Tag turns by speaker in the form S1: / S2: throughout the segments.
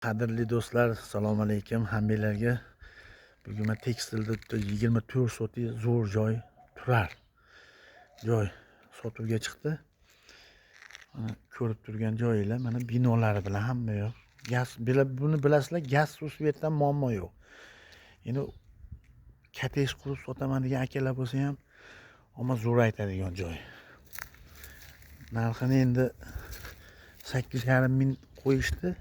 S1: Qadrli do'stlar, assalomu alaykum hammalarga. Bugun men tekstilda 24 so'ti zo'r joy turar joy sotuvga chiqdi. Mana ko'rib turgan joyinglar, mana binolari bilan hamma yo'q. Gaz, buni bilasizlar, gaz suv svetdan muammo yo'q. Endi kotej qurib sotaman degan akalar bo'lsa ham, ammo zo'r aytadigan joy. Narxini endi 8,5 ming qo'yishdi.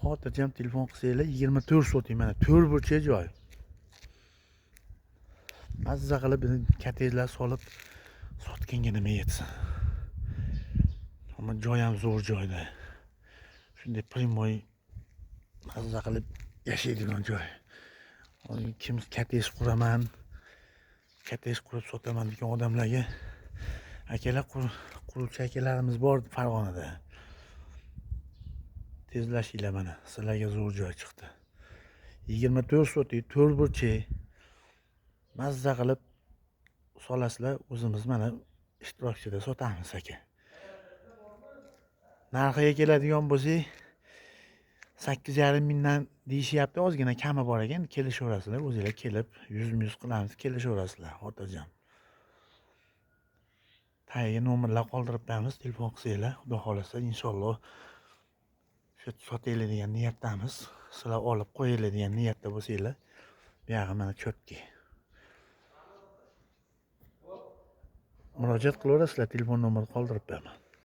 S1: Xotirjam telefon qilsanglar 24 so'ting, mana 4 burchak joy. Mazza qilib kotejlar solib sotganga nima yetsin. Ammo joy ham zo'r joyda. Shunday primoy mazza qilib yashaydigan joy. Kim kotej quraman, kotej qurib sotaman degan odamlarga akalar, quruvchi akalarimiz bor Farg'onada. Tezlashinglar, mana sizlarga zo'r joy chiqdi. 24 so'tik 4 burchak mazza qilib solasizlar, o'zimiz mana ishtirokchida sotamiz aka. Narxiga keladigan bo'lsak, 8,5 mingdan deyishyapti, ozgina kami bor ekan, kelishaverasizlar, o'zingizlar kelib 100 qilamiz, kelishaverasizlar, xotirjam. Tagiga nomerlar qoldirib qo'yamiz, telefon qilsanglar, xudo xolasa inshaalloh shu sotaylik degan niyatdamiz. Sizlar olib qo'yaylik degan niyatda bo'lsanglar, bu yog'i mana cho'tki. Murojaat qilaverasizlar, telefon nomer qoldirib qo'yaman.